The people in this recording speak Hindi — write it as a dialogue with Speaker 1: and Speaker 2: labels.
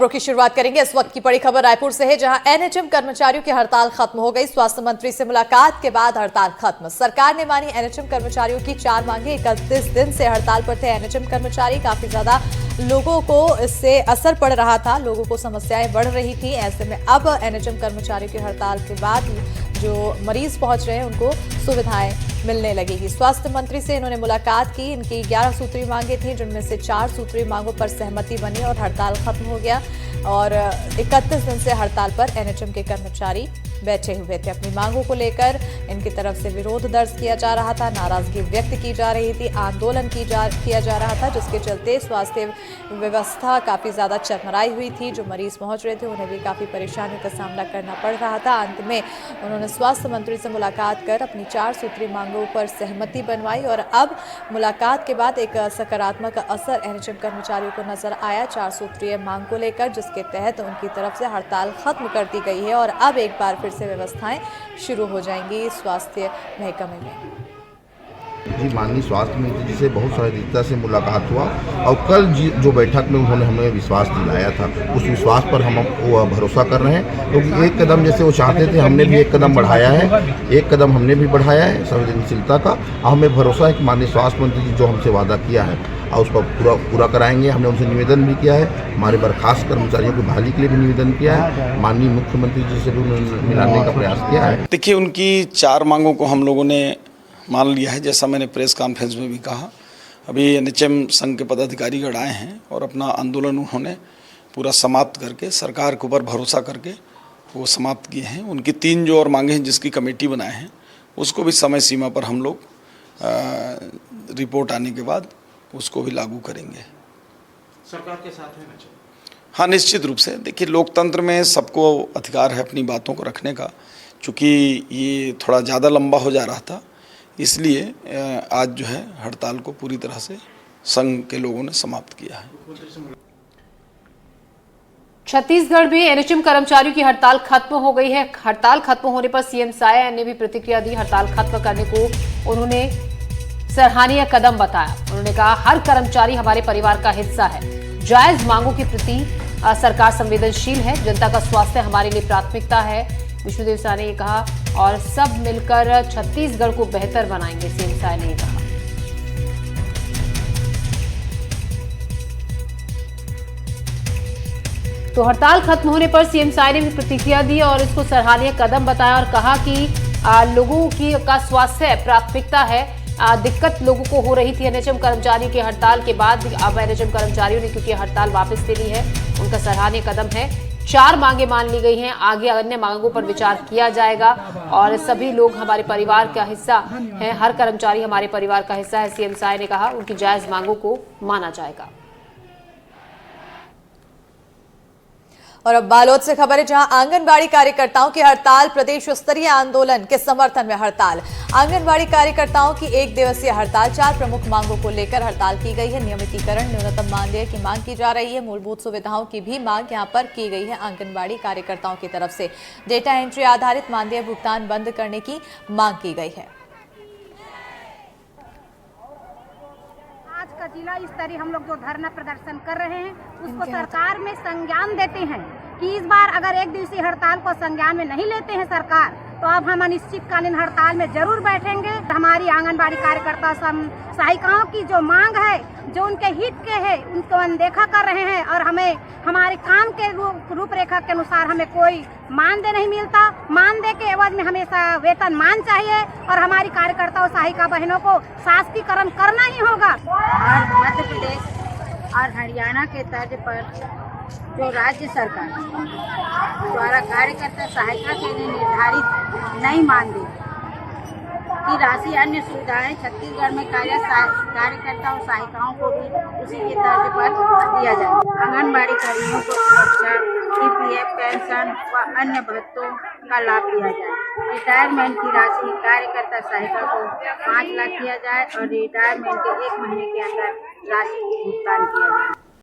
Speaker 1: की शुरुआत करेंगे। इस वक्त की बड़ी खबर रायपुर से है, जहां एनएचएम कर्मचारियों की हड़ताल खत्म हो गई। स्वास्थ्य मंत्री से मुलाकात के बाद हड़ताल खत्म। सरकार ने मानी एनएचएम कर्मचारियों की 4 मांगे। 31 दिन से हड़ताल पर थे एनएचएम कर्मचारी। काफी ज्यादा लोगों को इससे असर पड़ रहा था, लोगों को समस्याएं बढ़ रही थी। ऐसे में अब एनएचएम कर्मचारियों की हड़ताल के बाद जो मरीज पहुंच रहे हैं उनको सुविधाएं मिलने लगेगी। स्वास्थ्य मंत्री से इन्होंने मुलाकात की। इनकी 11 सूत्री मांगे थी, जिनमें से 4 सूत्री मांगों पर सहमति बनी और हड़ताल खत्म हो गया। और 31 दिन से हड़ताल पर एनएचएम के कर्मचारी बैठे हुए थे। अपनी मांगों को लेकर इनकी तरफ से विरोध दर्ज किया जा रहा था, नाराजगी व्यक्त की जा रही थी, आंदोलन किया जा रहा था, जिसके चलते स्वास्थ्य व्यवस्था काफी ज्यादा चरमराई हुई थी। जो मरीज पहुंच रहे थे उन्हें भी काफी परेशानियों का सामना करना पड़ रहा था। अंत में उन्होंने स्वास्थ्य मंत्री से मुलाकात कर अपनी 4 सूत्री मांगों पर सहमति बनवाई और अब मुलाकात के बाद एक सकारात्मक असर एनएचएम कर्मचारियों को नजर आया 4 सूत्रीय मांग को लेकर, जिसके तहत उनकी तरफ से हड़ताल खत्म कर दी गई है और अब एक बार फिर से व्यवस्थाएं शुरू हो जाएंगी स्वास्थ्य महकमे में।
Speaker 2: जी, माननीय स्वास्थ्य मंत्री जी से बहुत सहजता से मुलाकात हुआ और कल जो बैठक में उन्होंने हमें विश्वास दिलाया था, उस विश्वास पर हम भरोसा कर रहे हैं, क्योंकि एक कदम जैसे वो चाहते थे हमने भी एक कदम बढ़ाया है, एक कदम हमने भी बढ़ाया है संवेदनशीलता का। हमें भरोसा है कि माननीय स्वास्थ्य मंत्री जी जो हमसे वादा किया है और उसका पूरा कराएंगे। हमने उनसे निवेदन भी किया है, हमारे बर्खास्त कर्मचारियों की बहाली के लिए भी निवेदन किया है, माननीय मुख्यमंत्री जी से भी मिलाने का प्रयास किया है।
Speaker 3: देखिए, उनकी 4 मांगों को हम लोगों ने मान लिया है। जैसा मैंने प्रेस कॉन्फ्रेंस में भी कहा, अभी एनएचएम संघ के पदाधिकारीगण आए हैं और अपना आंदोलन उन्होंने पूरा समाप्त करके सरकार के ऊपर भरोसा करके वो समाप्त किए हैं। उनकी 3 जो और मांगे हैं जिसकी कमेटी बनाए हैं, उसको भी समय सीमा पर हम लोग रिपोर्ट आने के बाद उसको भी लागू करेंगे।
Speaker 4: सरकार के साथ है ना?
Speaker 3: हाँ, निश्चित रूप से। देखिए, लोकतंत्र में सबको अधिकार है अपनी बातों को रखने का। चूँकि ये थोड़ा ज़्यादा लंबा हो जा रहा था, इसलिए आज जो है हड़ताल को पूरी तरह से संघ के लोगों ने समाप्त किया है।
Speaker 5: छत्तीसगढ़ में एनएचएम कर्मचारियों की हड़ताल खत्म हो गई है। हड़ताल खत्म होने पर सीएम साया ने भी प्रतिक्रिया दी। हड़ताल खत्म करने को उन्होंने सराहनीय कदम बताया। उन्होंने कहा, हर कर्मचारी हमारे परिवार का हिस्सा है। जायज मांगों के प्रति सरकार संवेदनशील है। जनता का स्वास्थ्य हमारे लिए प्राथमिकता है, विष्णुदेव साय ने कहा। और सब मिलकर छत्तीसगढ़ को बेहतर बनाएंगे, सीएम साय ने कहा। तो हड़ताल खत्म होने पर सीएम साय ने भी प्रतिक्रिया दी और इसको सराहनीय कदम बताया और कहा कि लोगों की का स्वास्थ्य प्राथमिकता है। दिक्कत लोगों को हो रही थी एनएचएम कर्मचारियों की हड़ताल के बाद। अब एनएचएम कर्मचारियों ने क्योंकि हड़ताल वापस ले ली है, उनका सराहनीय कदम है। 4 मांगे मान ली गई हैं, आगे अन्य मांगों पर विचार किया जाएगा और सभी लोग हमारे परिवार का हिस्सा हैं, हर कर्मचारी हमारे परिवार का हिस्सा है, सीएम साय ने कहा। उनकी जायज मांगों को माना जाएगा।
Speaker 1: और अब बालोद से खबर है, जहां आंगनबाड़ी कार्यकर्ताओं की हड़ताल। प्रदेश स्तरीय आंदोलन के समर्थन में हड़ताल। आंगनबाड़ी कार्यकर्ताओं की 1 दिवसीय हड़ताल। 4 प्रमुख मांगों को लेकर हड़ताल की गई है। नियमितीकरण, न्यूनतम मानदेय की मांग की जा रही है। मूलभूत सुविधाओं की भी मांग यहां पर की गई है आंगनबाड़ी कार्यकर्ताओं की तरफ से। डेटा एंट्री आधारित मानदेय भुगतान बंद करने की मांग की गई है।
Speaker 6: आज का जिला स्तरीय हम लोग जो धरना प्रदर्शन कर रहे हैं, उसको सरकार में संज्ञान देते हैं कि इस बार अगर 1 दिवसीय हड़ताल को संज्ञान में नहीं लेते हैं सरकार, तो अब हम अनिश्चितकालीन हड़ताल में जरूर बैठेंगे। हमारी आंगनबाड़ी कार्यकर्ता सहायिकाओं की जो मांग है, जो उनके हित के है, उनको अनदेखा कर रहे हैं और हमें हमारे काम के रूपरेखा के अनुसार हमें कोई मानदेय नहीं मिलता। मानदेय के एवज में हमेशा वेतन मान चाहिए और हमारी कार्यकर्ता और सहायिका बहनों को शास्त्रीकरण करना ही होगा।
Speaker 7: और मध्य प्रदेश और हरियाणा के तर्ज पर जो राज्य सरकार द्वारा कार्यकर्ता सहायता के लिए निर्धारित नई मानदेय की राशि, अन्य सुविधाएं छत्तीसगढ़ में कार्यकर्ता और सहायिकाओं को भी उसी के तर्ज पर दिया जाए। आंगनबाड़ी कर्मियों को सुरक्षा, ईपीएफ पेंशन व अन्य भत्तों का लाभ दिया जाए। रिटायरमेंट की राशि कार्यकर्ता सहायिका को 5 लाख दिया जाए और रिटायरमेंट के 1 महीने के अंदर राशि भुगतान किया जाए।